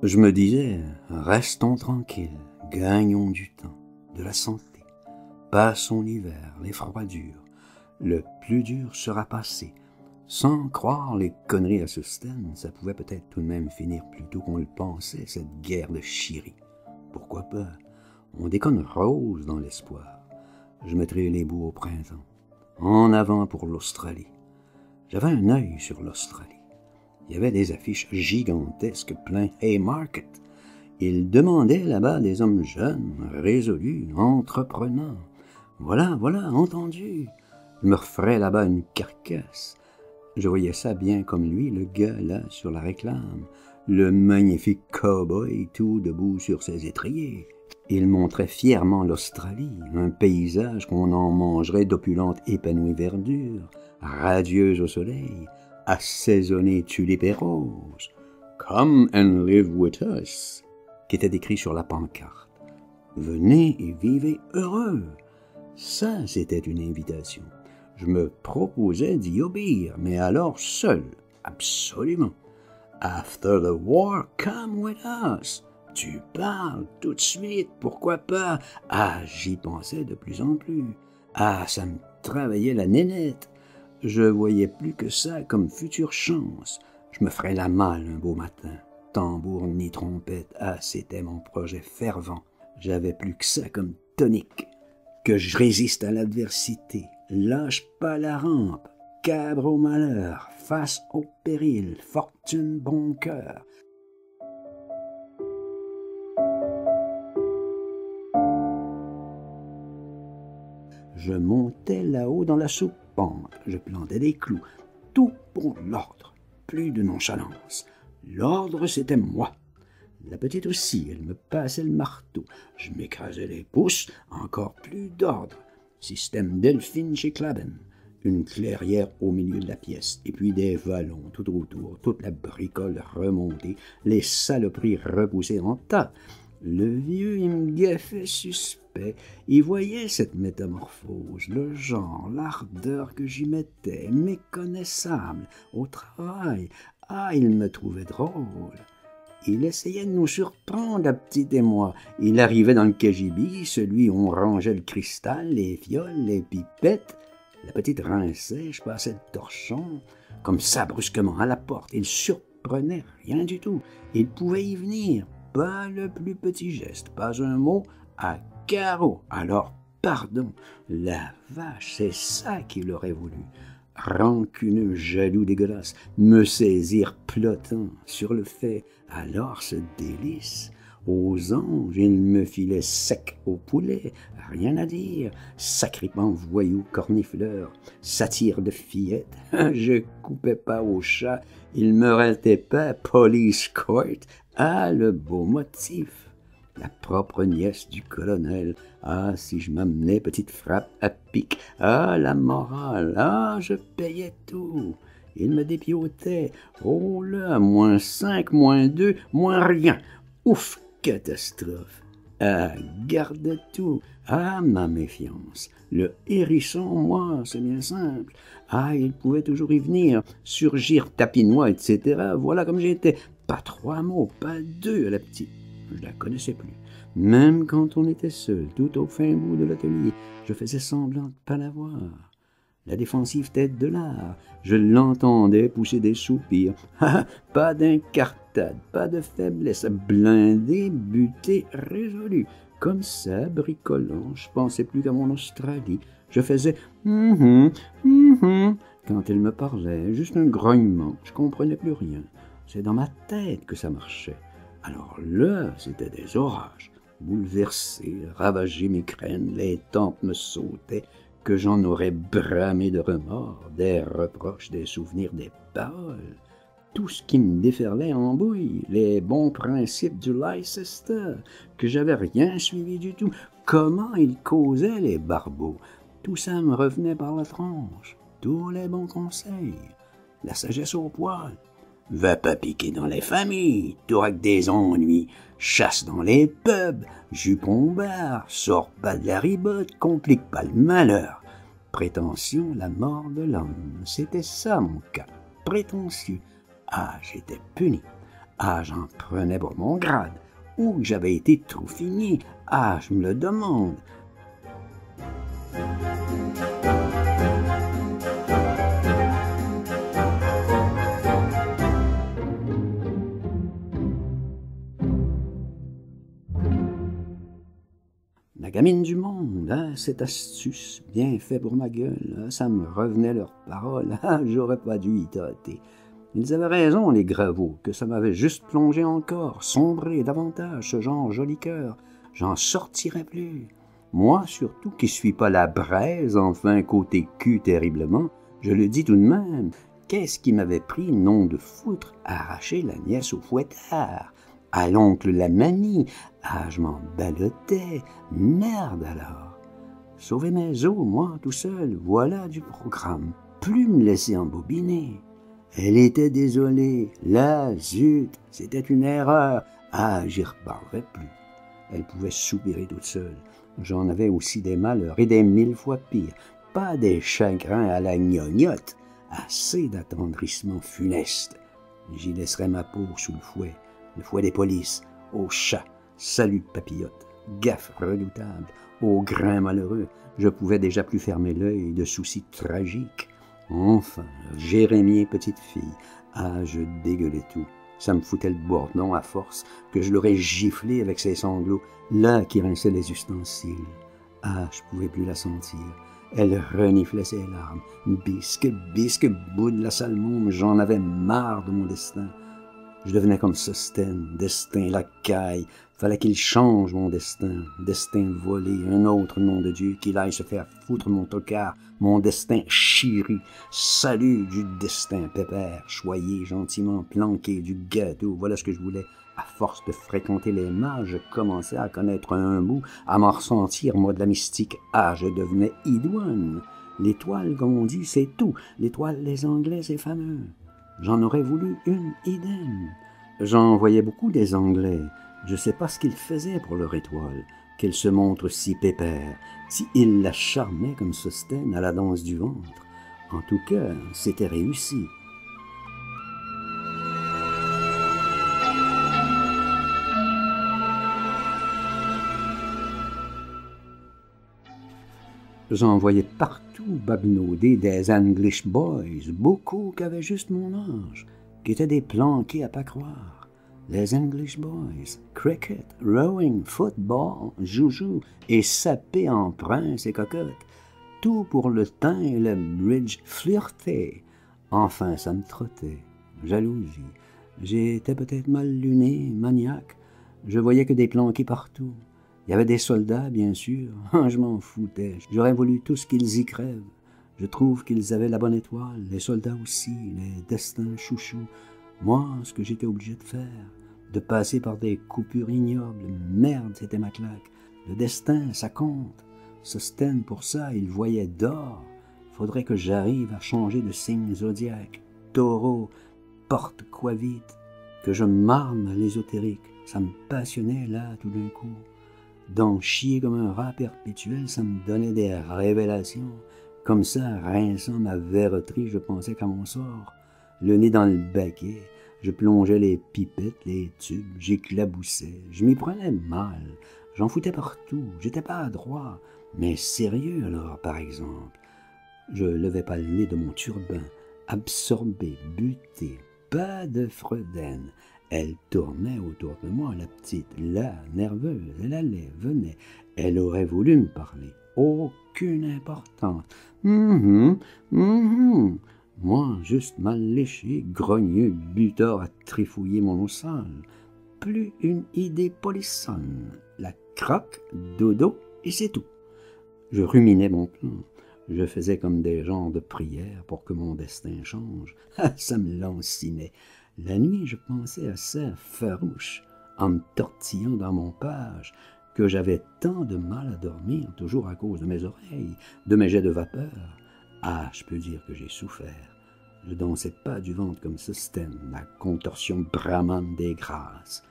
Je me disais, restons tranquilles, gagnons du temps, de la santé, passons l'hiver, les froidures, le plus dur sera passé. Sans croire les conneries à ce stade, ça pouvait peut-être tout de même finir plus tôt qu'on le pensait, cette guerre de chierie. Pourquoi pas? On déconne rose dans l'espoir. Je mettrai les bouts au printemps. En avant pour l'Australie. J'avais un œil sur l'Australie. Il y avait des affiches gigantesques plein Haymarket. Ils demandaient là-bas des hommes jeunes, résolus, entreprenants. Voilà, entendu. Je me referais là-bas une carcasse. Je voyais ça bien comme lui, le gars là sur la réclame, le magnifique cow-boy tout debout sur ses étriers. Il montrait fièrement l'Australie, un paysage qu'on en mangerait d'opulente épanouie verdure, radieuse au soleil, assaisonnée tulipes et roses. « Come and live with us », qui était écrit sur la pancarte. « Venez et vivez heureux ». Ça, c'était une invitation. Je me proposais d'y obéir, mais alors seul, absolument. « After the war, come with us ». Tu parles tout de suite, pourquoi pas? Ah, j'y pensais de plus en plus. Ah, ça me travaillait la nénette. Je voyais plus que ça comme future chance. Je me ferais la malle un beau matin. Tambour ni trompette, ah, c'était mon projet fervent. J'avais plus que ça comme tonique. Que je résiste à l'adversité, lâche pas la rampe, cabre au malheur, face au péril, fortune bon cœur. Je montais là-haut dans la soupente, je plantais des clous, tout pour l'ordre, plus de nonchalance. L'ordre, c'était moi. La petite aussi, elle me passait le marteau. Je m'écrasais les pouces, encore plus d'ordre. Système Delphine chez Claben. Une clairière au milieu de la pièce, et puis des vallons tout autour, toute la bricole remontée, les saloperies repoussées en tas. Le vieux, il me gaffait suspect. Il voyait cette métamorphose, le genre, l'ardeur que j'y mettais, méconnaissable, au travail. Ah, il me trouvait drôle. Il essayait de nous surprendre, la petite et moi. Il arrivait dans le cagibi, celui où on rangeait le cristal, les fioles, les pipettes. La petite rinçait, je passais le torchon, comme ça, brusquement, à la porte. Il surprenait rien du tout. Il pouvait y venir. Pas le plus petit geste, pas un mot, à carreau. Alors, pardon, la vache, c'est ça qu'il aurait voulu. Rancuneux, jaloux, dégueulasse, me saisir plottant sur le fait. Alors ce délice, aux anges, il me filait sec au poulet, rien à dire, sacripant voyou cornifleur, satire de fillette, je coupais pas au chat, il me ratait pas, police court, ah, le beau motif, la propre nièce du colonel, ah, si je m'amenais petite frappe à pic, ah, la morale, ah, je payais tout. Il me dépiautait. Oh là, -5, -2, moins rien. Ouf, catastrophe. Ah, garde tout. Ah, ma méfiance. Le hérisson, moi, c'est bien simple. Ah, il pouvait toujours y venir, surgir tapinois, etc. Voilà comme j'étais. Pas 3 mots, pas 2, la petite. Je la connaissais plus. Même quand on était seul, tout au fin bout de l'atelier, je faisais semblant de pas la voir. La défensive tête de l'art. Je l'entendais pousser des soupirs. Ah, pas d'incartade, pas de faiblesse, blindé, buté, résolu. Comme ça, bricolant, je pensais plus qu'à mon Australie. Je faisais quand elle me parlait, juste un grognement. Je comprenais plus rien. C'est dans ma tête que ça marchait. Alors là, c'était des orages. Bouleversé, ravagé mes crânes, les tempes me sautaient, que j'en aurais bramé de remords, des reproches, des souvenirs, des paroles. Tout ce qui me déferlait en bouille, les bons principes du Leicester, que j'avais rien suivi du tout. Comment ils causaient, les barbeaux. Tout ça me revenait par la tronche. Tous les bons conseils. La sagesse au poil. Va pas piquer dans les familles, toi avec des ennuis. Chasse dans les pubs, jupon bar, sors pas de la ribote, complique pas le malheur. Prétention, la mort de l'homme, c'était ça mon cas, prétentieux. Ah, j'étais puni. Ah, j'en prenais pour mon grade. Où j'avais été trop fini? Ah, je me le demande. La gamine du monde, hein, cette astuce, bien fait pour ma gueule, hein, ça me revenait leurs paroles, ah, j'aurais pas dû y tâter. Ils avaient raison, les gravaux, que ça m'avait juste plongé encore, sombré davantage, ce genre joli cœur, j'en sortirais plus. Moi, surtout, qui suis pas la braise, enfin, côté cul terriblement, je le dis tout de même, qu'est-ce qui m'avait pris, nom de foutre, arracher la nièce au fouettard? À l'oncle la manie, ah, je m'en ballottais, merde alors. Sauver mes os, moi, tout seul, voilà du programme. Plus me laisser embobiner. Elle était désolée, là, zut, c'était une erreur. Ah, j'y reparlerai plus. Elle pouvait soupirer toute seule. J'en avais aussi des malheurs, et des 1000 fois pires. Pas des chagrins à la gnognotte, assez d'attendrissement funeste. J'y laisserais ma peau sous le fouet des polices, au chat, salut papillote, gaffe redoutable, au grain malheureux. Je pouvais déjà plus fermer l'œil de soucis tragiques. Enfin, Jérémie, petite fille, ah, je dégueulais tout. Ça me foutait le bourdon à force que je l'aurais giflé avec ses sanglots, là qui rinçaient les ustensiles. Ah, je pouvais plus la sentir. Elle reniflait ses larmes. Bisque, bout de la salmon, j'en avais marre de mon destin. Je devenais comme Sostène, destin lacaille. Fallait qu'il change mon destin, destin volé, un autre nom de Dieu, qu'il aille se faire foutre mon tocard, mon destin chéri, salut du destin pépère, choyé, gentiment planqué du gâteau, voilà ce que je voulais. À force de fréquenter les mages, je commençais à connaître un bout, à m'en ressentir, moi, de la mystique. Ah, je devenais idoine. L'étoile, comme on dit, c'est tout. L'étoile, les Anglais, c'est fameux. J'en aurais voulu une idem. J'en voyais beaucoup des Anglais. Je sais pas ce qu'ils faisaient pour leur étoile, qu'elle se montre si pépère, si ils la charmaient comme Sostène à la danse du ventre. En tout cas, c'était réussi. J'en voyais partout bagnauder des English boys, beaucoup qui avaient juste mon âge, qui étaient des planqués à pas croire. Les English boys, cricket, rowing, football, joujou, et sapés en prince et cocotte, tout pour le teint et le bridge flirté. Enfin, ça me trottait. Jalousie. J'étais peut-être mal luné, maniaque. Je voyais que des planqués partout. Il y avait des soldats, bien sûr. Je m'en foutais. J'aurais voulu tous qu'ils y crèvent. Je trouve qu'ils avaient la bonne étoile, les soldats aussi, les destins chouchous. Moi, ce que j'étais obligé de faire, de passer par des coupures ignobles, merde, c'était ma claque. Le destin, ça compte. Sostène pour ça, il voyait d'or. Faudrait que j'arrive à changer de signe zodiaque. Taureau, porte quoi vite. Que je m'arme à l'ésotérique. Ça me passionnait là, tout d'un coup. D'en chier comme un rat perpétuel, ça me donnait des révélations. Comme ça, rinçant ma verroterie, je pensais qu'à mon sort. Le nez dans le baquet, je plongeais les pipettes, les tubes, j'éclaboussais. Je m'y prenais mal. J'en foutais partout. J'étais pas adroit. Mais sérieux alors, par exemple. Je levais pas le nez de mon turban. Absorbé, buté, pas de Freuden. Elle tournait autour de moi, la petite, là, nerveuse. Elle allait, venait. Elle aurait voulu me parler. Aucune importance. Moi, juste mal léché, grogneux, buteur à trifouiller mon eau sale. Plus une idée polissonne. La croque, dodo, et c'est tout. Je ruminais mon plan. Je faisais comme des genres de prières pour que mon destin change. Ah, ça me lancinait. La nuit, je pensais à ça farouche, en me tortillant dans mon page, que j'avais tant de mal à dormir, toujours à cause de mes oreilles, de mes jets de vapeur. Ah, je peux dire que j'ai souffert. Je dansais pas du ventre comme Sostène, la contorsion brahmane des grâces.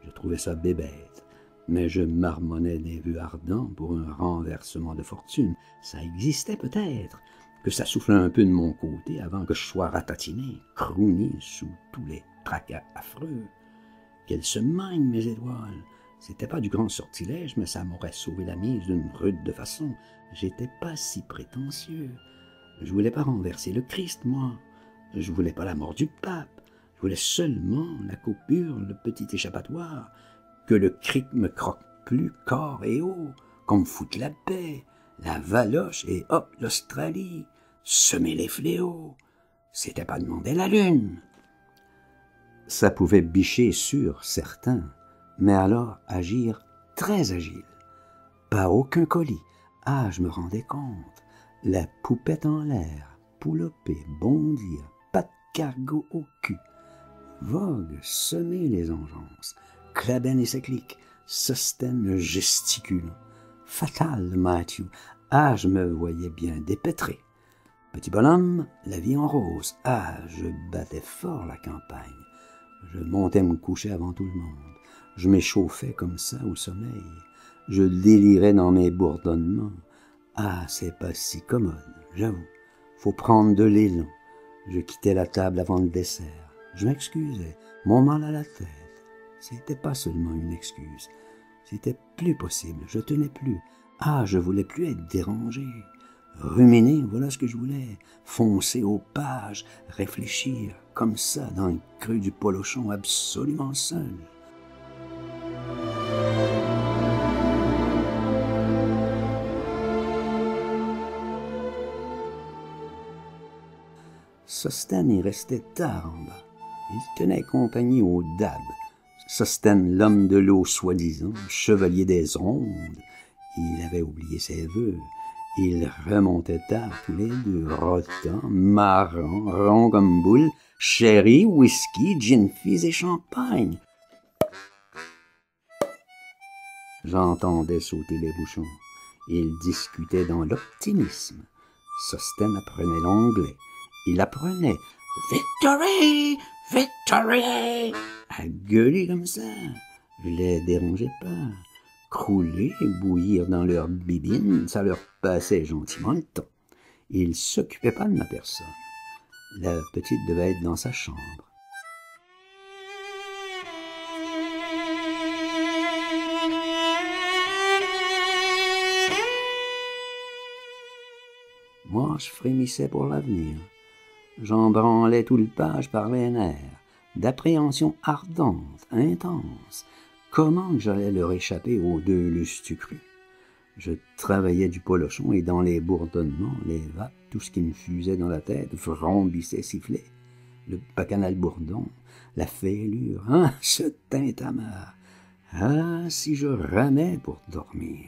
Je trouvais ça bébête. Mais je marmonnais des vœux ardents pour un renversement de fortune. Ça existait peut-être, que ça soufflait un peu de mon côté avant que je sois ratatiné, crooné sous tous les tracas affreux. Qu'elles se manquent, mes étoiles. C'était pas du grand sortilège, mais ça m'aurait sauvé la mise d'une rude de façon. J'étais pas si prétentieux. Je voulais pas renverser le Christ, moi. Je voulais pas la mort du pape. Je voulais seulement la coupure, le petit échappatoire. Que le cric me croque plus corps et eau, qu'on me foute la paix, la valoche et hop, l'Australie. Semer les fléaux. C'était pas demander la lune. Ça pouvait bicher sur certains, mais alors agir très agile. Pas aucun colis. Ah, je me rendais compte. La poupette en l'air, pouloper, bondir, pas de cargo au cul. Vogue, semer les engences, Claben et ses clics, Sostène le gesticulant. Fatal, Matthew. Ah, je me voyais bien dépêtré. Petit bonhomme, la vie en rose. Ah, je battais fort la campagne. Je montais me coucher avant tout le monde. Je m'échauffais comme ça au sommeil. Je délirais dans mes bourdonnements. Ah, c'est pas si commode, j'avoue. Faut prendre de l'élan. Je quittais la table avant le dessert. Je m'excusais. Mon mal à la tête. C'était pas seulement une excuse. C'était plus possible. Je tenais plus. Ah, je voulais plus être dérangé. Ruminer, voilà ce que je voulais. Foncer aux pages, réfléchir, comme ça, dans le creux du polochon, absolument seul. Sostène y restait tard en bas. Il tenait compagnie au dab. Sostène, l'homme de l'eau soi-disant, chevalier des ondes. Il avait oublié ses vœux. Ils remontaient tard tous les deux, rotant, marrant, ronds comme boule, sherry, whisky, gin fizz et champagne. J'entendais sauter les bouchons. Ils discutaient dans l'optimisme. Sostène apprenait l'anglais. Il apprenait « Victory! Victory! » à gueuler comme ça. Je les dérangeais pas. Crouler et bouillir dans leur bibine, ça leur passait gentiment le temps. Ils s'occupaient pas de ma personne. La petite devait être dans sa chambre. Moi, je frémissais pour l'avenir. J'en branlais tout le page par les nerfs, d'appréhension ardente, intense. Comment que j'allais leur échapper aux deux lustucrus? Je travaillais du polochon et dans les bourdonnements, les vapes, tout ce qui me fusait dans la tête, vrombissait, sifflait. Le bacchanal bourdon, la fêlure, ce tintamarre. Ah, si je ramais pour dormir!